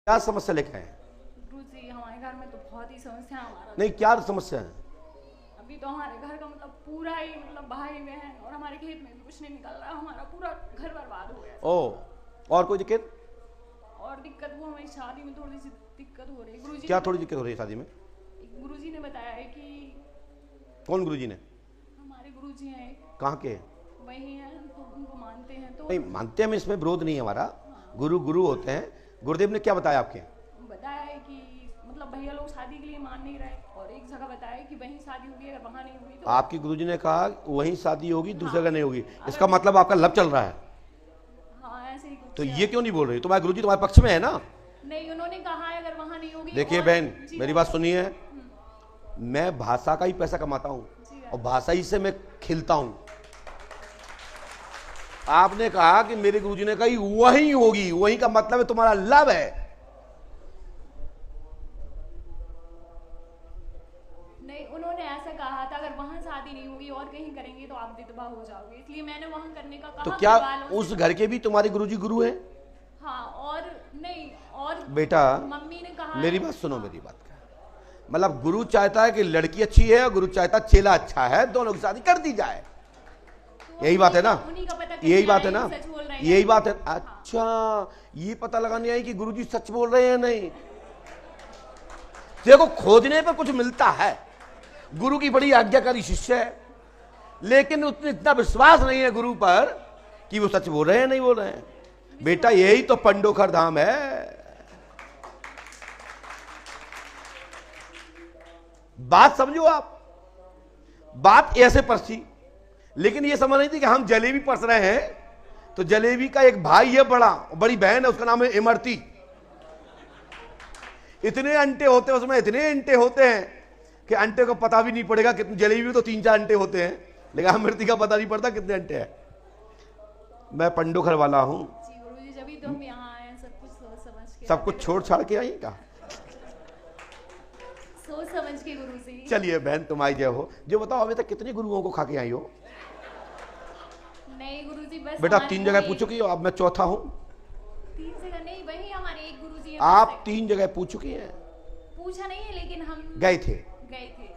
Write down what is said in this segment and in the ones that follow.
क्या समस्या लेकर आए? गुरुजी हमारे घर में तो बहुत ही समस्या है हमारा। नहीं, क्या समस्या है? अभी तो हमारे घर का मतलब पूरा ही मतलब बहाई में है और हमारे खेत में भी कुछ नहीं निकल रहा, हमारा पूरा घर बर्बाद हो गया। ओ, और कोई दिक्कत? और दिक्कत वो हमारी शादी में थोड़ी सी दिक्कत हो रही है गुरुजी। क्या थोड़ी दिक्कत हो रही है शादी में? गुरुजी ने बताया है कि कौन गुरुजी ने? हमारे गुरुजी हैं, कहाँ के? वही हैं, तो उनको मानते हैं। तो नहीं मानते हम, इसमें विरोध नहीं है हमारा। गुरु गुरु होते हैं। गुरुदेव ने क्या बताया आपके? बताया है कि मतलब भैया लोग शादी के लिए मान नहीं रहे, और एक जगह बताया कि वहीं शादी होगी, अगर वहाँ नहीं होगी तो आपकी गुरुजी ने कहा वहीं शादी होगी, दूसरी जगह नहीं होगी। इसका मतलब आपका लव चल रहा है। हाँ ऐसे ही कुछ तो है। ये क्यों नहीं बोल रही? तुम्हारे गुरुजी तुम्हारे पक्ष में है ना। नहीं, उन्होंने कहा है अगर वहाँ नहीं होगी। देखिए और- बहन, जी मेरी बात सुनिए। मैं भाषा का ही पैसा कमाता हूँ जी और भाषा ही से मैं खिलता हूँ। आपने कहा कि मेरे गुरुजी ने कहा वहीं होगी, वहीं का मतलब है तुम्हारा लव है। नहीं, उन्होंने ऐसा कहा था अगर वहाँ शादी नहीं होगी और कहीं करेंगे तो आप विधवा हो जाओगे, इसलिए मैंने वहाँ करने का कहा। तो क्या परिवार वालों उस से। घर के भी तुम्हारे गुरुजी गुरु हैं? हाँ, और नहीं, और बेटा मम्मी ने कहा मेरी है- बात सुनो, हाँ, मेरी बात का मतलब गुरु चाहता है कि लड़की अच्छी है और गुरु चाहता है चेला अच्छा है, दोनों की शादी कर दी जाए। तो यही बात है ना? उन्हीं का पता यही बात है नहीं ना? सच बोल रहे हैं। यही बात है। हाँ। अच्छा, ये पता लगाने आई कि गुरुजी सच बोल रहे हैं नहीं। देखो, खोजने पर कुछ मिलता है। गुरु की बड़ी आज्ञाकारी शिष्य है, लेकिन उतने इतना विश्वास नहीं है गुरु पर कि वो सच बोल रहे हैं नहीं बोल रहे हैं। बेटा यही तो पंडोखर धाम है। बात समझो आप। बात ऐसे परसी, लेकिन ये समझ नहीं थी कि हम जलेबी परस रहे हैं। तो जलेबी का एक भाई है बड़ा, बड़ी बहन है, उसका नाम है इमरती। इतने अंटे होते हैं उसमें, इतने अंटे होते हैं कि अंटे को पता भी नहीं पड़ेगा कितने। जलेबी में तो 3-4 अंटे होते हैं, लेकिन इमरती का पता नहीं पड़ता कितने अंटे हैं। मैं पंडोखर वाला हूं। जी गुरुजी, जब भी तो हम यहाँ आए हैं, सब कुछ सोच समझ के। सब कुछ छोड़ छाड़ के आई का। सोच समझ के गुरुजी। चलिए बहन, तुम आई जय हो। जो बताओ अभी तक कितने गुरुओं को खा के आई हो? नहीं गुरुजी, बस बेटा हमारे 3 जगह वही- पूछ चुकी हो, अब मैं चौथा हूं। 3 जगह नहीं, वही हमारे एक गुरुजी हैं। आप बस 3 जगह पूछ चुकी हैं। पूछा नहीं है, लेकिन हम गए थे। गए थे।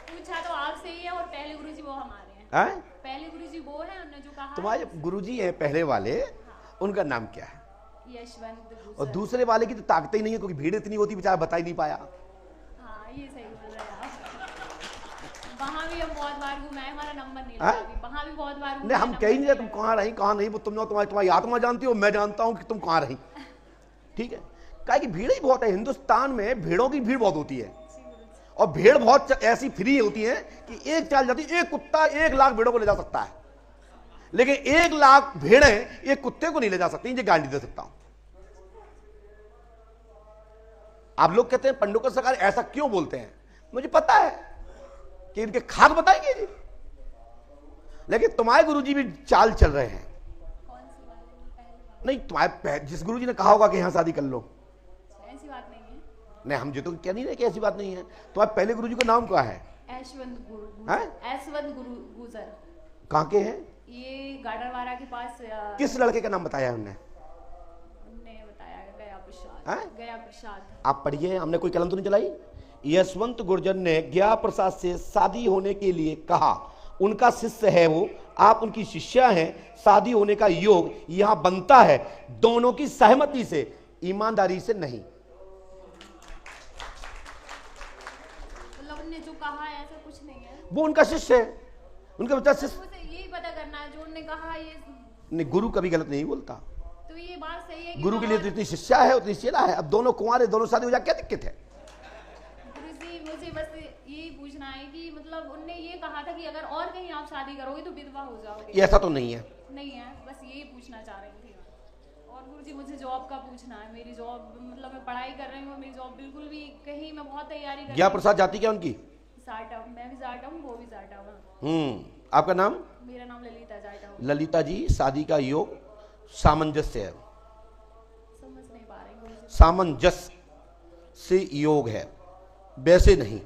पूछा तो आपसे ही है, और पहले गुरुजी वो हमारे हैं। हैं? पहले गुरुजी वो है, उन्होंने जो कहा। तुम्हारे गुरुजी हैं पहले वाले, उनका नाम क्या है? यशवंत और गुजर। दूसरे वाले की तो ताकत ही नहीं है, क्योंकि भीड़ इतनी होती बेचारा बता ही नहीं पाया। हाँ, ये सही बोल रहे हैं आप। वहाँ भी हम बहुत बार घूमे हैं, हमारा नंबर नहीं हाँ? लगा अभी। वहाँ भी बहुत बार घूमे नहीं, हम हैं, कहीं नहीं नंबर तुम कहाँ रही कहाँ नहीं, वो तुम्हारी आत्मा जानती हो, मैं जानता हूँ कि तुम कहाँ रही। ठीक है, क्या कि भीड़ ही बहुत है हिंदुस्तान में, भेड़ों की भीड़ बहुत होती है। जी गुरुजी। और भेड़ बहुत ऐसी फ्री होती है कि एक चाल जाती है, एक कुत्ता 1 लाख भेड़ों को ले जा सकता है, लेकिन 1 लाख भेड़ें एक कुत्ते को नहीं ले जा सकती। ये गारंटी दे सकता हूं। आप लोग कहते हैं पंडोकर सरकार ऐसा क्यों बोलते हैं, मुझे पता है कि इनके खाक बताएंगे जी, लेकिन तुम्हारे गुरुजी भी चाल चल रहे हैं। कौन सी बात है? पहली नहीं, तुम्हारे जिस गुरुजी ने कहा होगा कि यहां शादी कर लो। बात ऐसी बात नहीं है। नहीं, हम जो तो क्या नहीं रहे कि ऐसी बात नहीं है। तुम्हारे पहले गुरुजी का नाम क्या है? ऐशवंत गुरु। हैं? ऐशवंत गुरु गुजर। कहां के हैं? ये गाडरवाड़ा के पास किस लड़के का नाम बताया उन्होंने? उनने बताया, गया प्रसाद। हैं? गया प्रसाद। आप पढ़िए, हमने कोई कलम तो नहीं चलाई। यशवंत गुर्जर ने गया प्रसाद से शादी होने के लिए कहा। उनका शिष्य है वो, आप उनकी शिष्या हैं। शादी होने का योग यहां बनता है, दोनों की सहमति से, ईमानदारी से नहीं। मतलब उनने जो कहा है ऐसा कुछ नहीं है। वो उनका शिष्य है, उनका बच्चा शिष्य। मुझे यही पता करना है, जो उनने कहा ये। नहीं, गुरु कभी गलत नहीं बोलता। तो ये बात सही है कि गुरु के लिए तो जितनी शिष्या है उतनी चेला है। अब दोनों कुंवारे, दोनों शादी हो जाए, क्या दिक्कत है? गुरुजी, मुझे बस यही पूछना है कि मतलब उनने ये कहा था कि अगर और कहीं आप शादी करोगे तो विधवा हो जाओगे। ये ऐसा तो नहीं है। नहीं है, बस यही पूछना चाह रही थी। और गुरुजी, मुझे जॉब का पूछना है। मेरी जॉब मतलब मैं पढ़ाई कर रही हूँ, मेरी जॉब बिल्कुल भी कहीं, मैं बहुत तैयारी कर गया प्रसाद जाति क्या उनकी? जाटा हूँ, मैं भी जाटा हूँ, वो भी जाटा हूँ। आपका नाम? मेरा नाम ललिता जाटा हूँ। ललिता जी, शादी का योग सामंजस्य है। समझ नहीं पा रही गुरुजी। सामंजस्य से योग है, वैसे नहीं।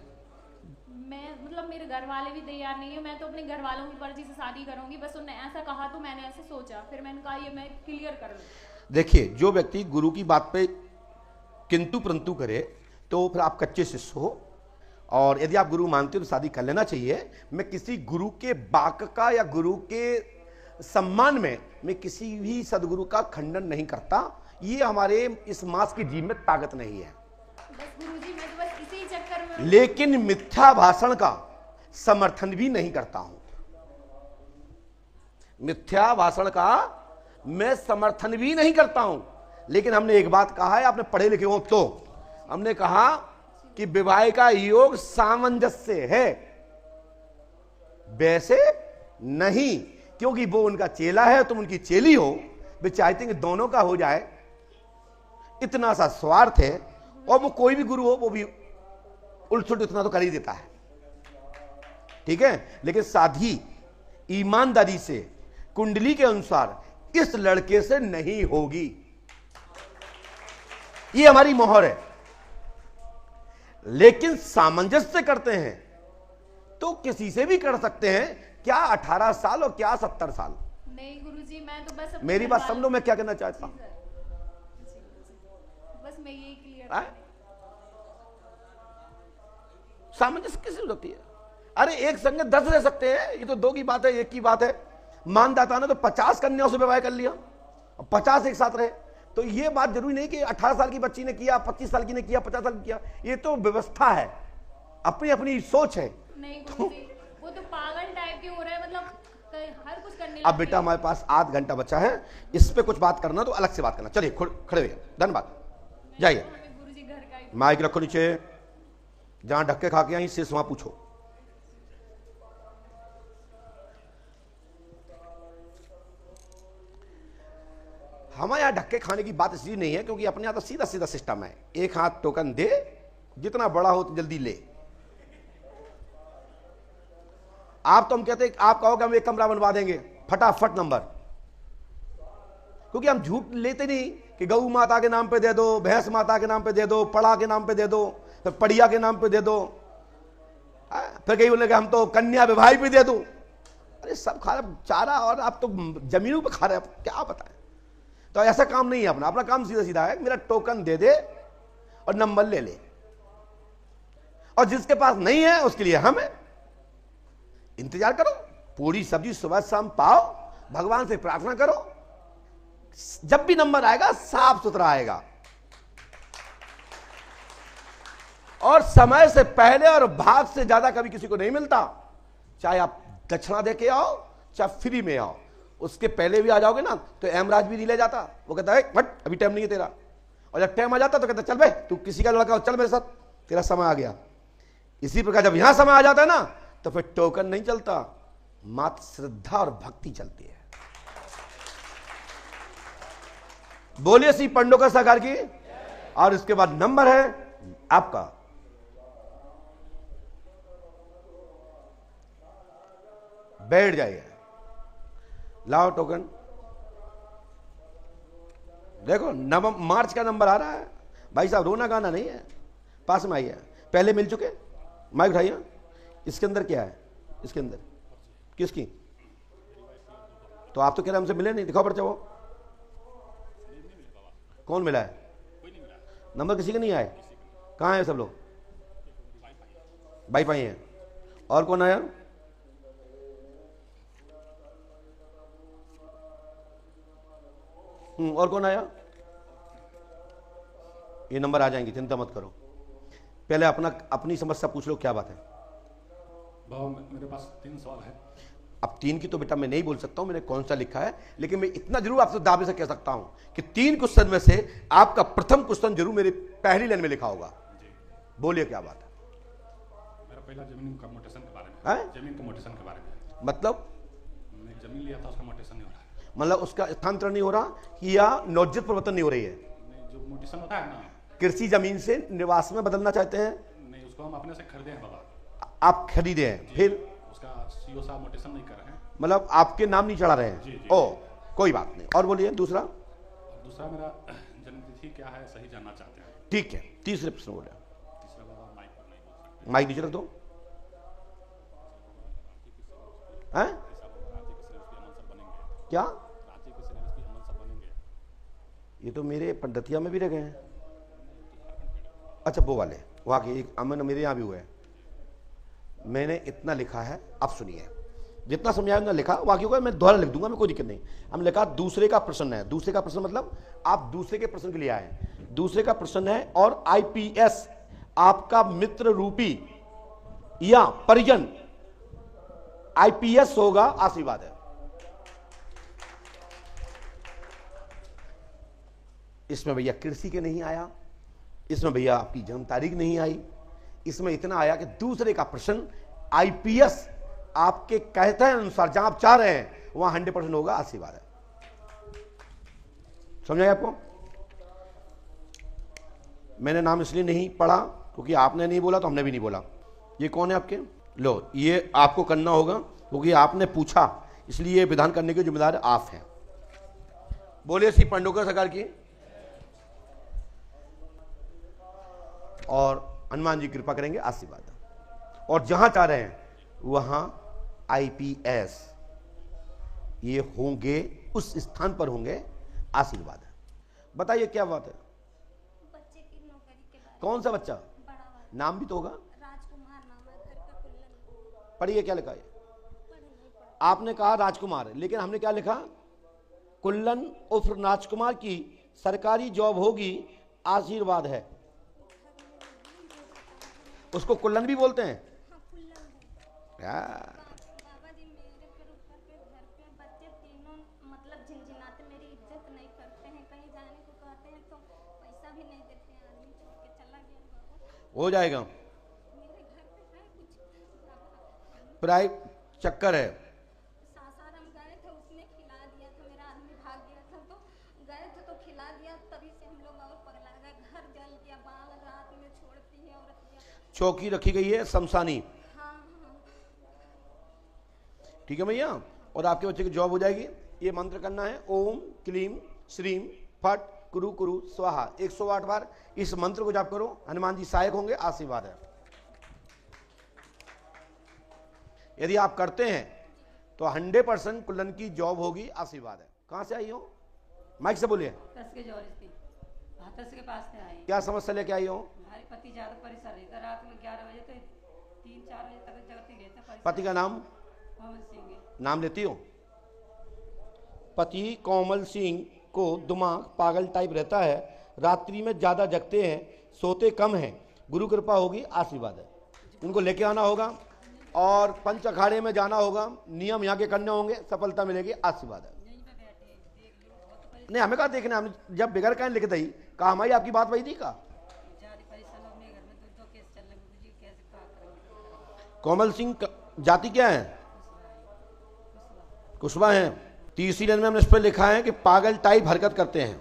मैं मतलब मेरे घर वाले भी तैयार नहीं है। मैं तो अपने घर वालों की मर्जी से शादी करूंगी, बस उन्होंने ऐसा कहा तो मैंने ऐसा सोचा, फिर मैंने कहा ये मैं क्लियर कर लूँ। देखिए, जो व्यक्ति गुरु की बात पे किंतु परंतु करे तो फिर आप कच्चे शिष्य हो, और यदि आप गुरु मानते हो तो शादी कर लेना चाहिए। मैं किसी गुरु के वाक का या गुरु के सम्मान में मैं किसी भी सदगुरु का खंडन नहीं करता। ये हमारे इस मास की जीव में ताकत नहीं है। बस गुरुजी मैं तो बस इसी चक्कर में, लेकिन मिथ्या भाषण का समर्थन भी नहीं करता हूं। मिथ्या भाषण का मैं समर्थन भी नहीं करता हूं। लेकिन हमने एक बात कहा है, आपने पढ़े लिखे हो तो, हमने कहा कि विवाह का योग सामंजस्य है, वैसे नहीं, क्योंकि वो उनका चेला है, तुम उनकी चेली हो। वे चाहते हैं कि दोनों का हो जाए, इतना सा स्वार्थ है। और वो कोई भी गुरु हो वो भी उलट इतना तो कर ही देता है, ठीक है। लेकिन साधी ईमानदारी से कुंडली के अनुसार इस लड़के से नहीं होगी, ये हमारी मोहर है। लेकिन सामंजस्य करते हैं तो किसी से भी कर सकते हैं, क्या 18 साल और क्या 70 साल। नहीं गुरुजी मैं तो बस मेरी बात समझो मैं क्या कहना चाहता हूं। बस मैं यही क्लियर सामंजस्य किसी हो सकती है। अरे एक संग 10 रह सकते हैं, ये तो 2 की बात है, 1 की बात है। मानदाता ने तो 50 कन्याओं से विवाह कर लिया, 50 एक साथ रहे। तो ये बात जरूरी नहीं कि 18 साल की बच्ची ने किया, 25 साल की ने किया, 50 साल की किया। ये तो व्यवस्था है, अपनी अपनी सोच है। नहीं गुरुजी वो तो पागल टाइप के हो रहे हैं, मतलब हर कुछ करने अब बेटा हमारे पास आध घंटा बचा है, इस पे कुछ बात करना तो अलग से बात करना। चलिए खड़े होइए, धन्यवाद, जाइए। गुरुजी घर का ही माइक रखो नीचे, जहां धक्के खा के आई शेष वहां पूछो। हमारे यहां धक्के खाने की बात इसलिए नहीं है क्योंकि अपने यहां तो सीधा सीधा सिस्टम है, एक हाथ टोकन दे, जितना बड़ा हो तो जल्दी ले। आप तो हम कहते हैं, आप कहोगे हम एक कमरा बनवा देंगे, फटाफट नंबर। क्योंकि हम झूठ लेते नहीं कि गऊ माता के नाम पे दे दो, भैंस माता के नाम पे दे दो, पड़ा के नाम पे दे दो, फिर पड़िया के नाम पे दे दो, फिर कहीं बोले हम तो कन्या विवाह भी दे दो। अरे सब खा रहे चारा और आप तो जमीनों पे खा रहे हैं, क्या बताएं। तो ऐसा काम नहीं है अपना, अपना काम सीधा सीधा है, मेरा टोकन दे दे और नंबर ले ले। और जिसके पास नहीं है उसके लिए हम इंतजार करो, पूरी सब्जी सुबह शाम पाओ, भगवान से प्रार्थना करो, जब भी नंबर आएगा साफ सुथरा आएगा। और समय से पहले और भाग से ज्यादा कभी किसी को नहीं मिलता। चाहे आप दक्षिणा दे के आओ, चाहे फ्री में आओ, उसके पहले भी आ जाओगे ना तो एमराज भी नहीं ले जाता, वो कहता है बट अभी टाइम नहीं है तेरा। और जब टाइम आ जाता तो कहता चल भाई तू किसी का लड़का हो, चल मेरे साथ, तेरा समय आ गया। इसी प्रकार जब यहां समय आ जाता है ना तो फिर टोकन नहीं चलता, मात्र श्रद्धा और भक्ति चलती है। बोलिए श्री पंडोकर सरकार की। और इसके बाद नंबर है आपका, बैठ जाइए, लाओ टोकन। देखो मार्च का नंबर आ रहा है भाई साहब, रोना गाना नहीं है, पास में आइए। पहले मिल चुके, माइक उठाइए। इसके अंदर क्या है, इसके अंदर किसकी? तो आप तो कह रहे हमसे मिले नहीं, दिखाओ पर्चा। वो कौन मिला है? नंबर किसी के नहीं आए? कहाँ है सब लोग? भाई भाई हैं। और कौन आया? और कौन आया? ये नंबर आ जाएंगे, चिंता मत करो। पहले अपनी समस्या पूछ लो, क्या बात है? बाबा मेरे पास 3 सवाल है। अब 3 की तो बेटा मैं नहीं बोल सकता हूं, मैंने कौन सा लिखा है, लेकिन मैं इतना जरूर आपसे दावे से कह सकता हूं कि 3 क्वेश्चन में से आपका प्रथम क्वेश्चन जरूर मेरे पहली लाइन में लिखा होगा। बोलिए क्या बात है? मेरा पहला जमीन का मोटेशन के बारे में है? जमीन के मोटेशन के बारे में। मतलब मैं जमीन लिया था, उसका मोटेशन नहीं हो रहा है। मतलब उसका स्थानांतरण नहीं हो रहा या नौजित परिवर्तन नहीं हो रही है? नहीं, जो मोटेशन होता है ना, कृषि जमीन से निवास में बदलना चाहते हैं? नहीं, उसको हम अपने से खरीदे हैं बाबा। आप खरीदे हैं, फिर उसका सीओ साहब मोटेशन नहीं कर रहे हैं, मतलब आपके नाम नहीं चढ़ा रहे हैं? जी। ओ कोई बात नहीं। और बोलिए दूसरा। और दूसरा मेरा जन्मतिथि क्या है सही जानना चाहते हैं। ठीक है, तीसरे प्रश्न बोले। तीसरा बाबा माइक पर नहीं बोल सकते। माइक नीचे रख दो। हैं? रांची के सिलेबस के अमन सर बनेंगे। क्या? रांची के सिलेबस के अमन सर बनेंगे। ये तो मेरे पंडतिया में भी रह गए हैं। अच्छा वो वाले वहाँ के एक अमन मेरे यहाँ भी हुए हैं। मैंने इतना लिखा है, अब सुनिए, जितना समझाया उतना लिखा, बाकी को मैं दोबारा लिख दूंगा, मैं कोई दिक्कत नहीं। हम लिखा दूसरे का प्रश्न है। दूसरे का प्रश्न मतलब आप दूसरे के प्रश्न के लिए आए। दूसरे का प्रश्न है और आईपीएस आपका मित्र रूपी या परिजन आईपीएस होगा, आशीर्वाद है। इसमें भैया कृषि के नहीं आया, इसमें भैया आपकी जन्म तारीख नहीं आई, इसमें इतना आया कि दूसरे का प्रश्न आईपीएस आपके कहते हैं अनुसार जहां आप चाह रहे हैं वहां 100% होगा, आशीर्वाद है। समझ आया आपको? मैंने नाम इसलिए नहीं पढ़ा क्योंकि आपने नहीं बोला तो हमने भी नहीं बोला। ये कौन है आपके? लो, ये आपको करना होगा क्योंकि आपने पूछा, इसलिए ये विधान करने के जिम्मेदार आप हैं। बोलिए श्री पांडुका सरकार की। और हनुमान जी कृपा करेंगे, आशीर्वाद। और जहां चाह रहे हैं वहां आईपीएस ये होंगे, उस स्थान पर होंगे, आशीर्वाद है। बताइए क्या बात है? बच्चे की नौकरी के बारे कौन सा बच्चा? में बड़ा वाला नाम भी तो होगा। राजकुमार नाम है, घर का कुल्लन। पढ़िए क्या लिखा है? पढ़ नहीं पड़ा। आपने कहा राजकुमार, लेकिन हमने क्या लिखा? कुल्लन उर्फ राजकुमार की सरकारी जॉब होगी, आशीर्वाद है। उसको कुल्लन भी बोलते हैं। हाँ, कुल्लन है। यार बाबा जी मेरे फिर ऊपर के घर पे बच्चे तीनों मतलब झिनझिनाते, मेरी इज्जत नहीं करते हैं, कहीं जाने को कहते हैं तो पैसा भी नहीं देते हैं, आदमी छोड़ के चला गया बाबा। हो जाएगा। मेरे घर पे है कुछ प्राय चक्कर है। सासाराम गए थे, उसने खिला दिया था, मेरा आदमी भाग गया था तो गए थे तो खिला दिया, तभी से हम लोग और पगला गए। घर जल गया, बाल रात में छोड़ती है औरत। चौकी रखी गई है शमशानी। हाँ हाँ। ठीक है भैया। और आपके बच्चे की जॉब हो जाएगी। ये मंत्र करना है, ओम क्लीम श्रीम फट कुरु कुरु स्वाहा, 108 बार इस मंत्र को जाप करो। हनुमान जी सहायक होंगे, आशीर्वाद है। यदि आप करते हैं तो 100% कुल्लन की जॉब होगी, आशीर्वाद है। कहां से आई हो? माइक से बोलिए। दस के जॉर्ज की हाथरस के पास से आए। क्या समस्या लेके आई हो? हमारे पति ज्यादा परेशान रहता, रात में 11 बजे तो 3-4 बजे तक जगते रहते परेशान। पति का नाम? मोहम्मद सिंह है। नाम लेती हो? पति कोमल सिंह को दिमाग पागल टाइप रहता है, रात्रि में ज्यादा जगते हैं, सोते कम हैं, गुरु कृपा होगी, आशीर्वाद है। उनको लेके आना होगा और पंच अखाड़े में जाना होगा, नियम यहाँ के करने होंगे, सफलता मिलेगी, आशीर्वाद है। यहीं पे बैठे हैं, देख लो बहुत नहीं हमें कहा देखना, हमने जब बिगड़ कहीं लिख दी कहा हमारी आपकी बात वही थी। कहा ज्यादा परेशान हो, अपने घर में दो केस चल रहे, गुरु जी कैसे क्या करेंगे? कोमल सिंह जाति क्या है? कुशवा है। तीसरी लाइन में हमने इस पर लिखा है कि पागल टाइप हरकत करते हैं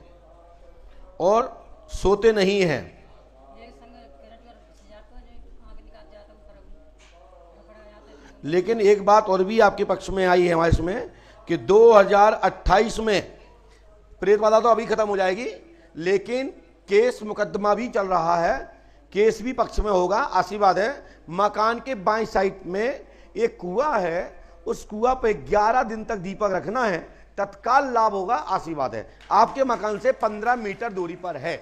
और सोते नहीं हैं। ये संग करंट कर जाता है, जो आगे निकाल जाता है ऊपर पकड़ा जाता है। लेकिन एक बात और भी आपके पक्ष में आई है हमारे इसमें कि 2028 में प्रेत वाला तो अभी खत्म हो जाएगी, लेकिन केस मुकदमा भी चल रहा है, केस भी पक्ष में होगा, आशीर्वाद है। मकान के बाएं साइड में एक कुआं है, उस कुआं पे 11 दिन तक दीपक रखना है, तत्काल लाभ होगा, आशीर्वाद है। आपके मकान से 15 मीटर दूरी पर है।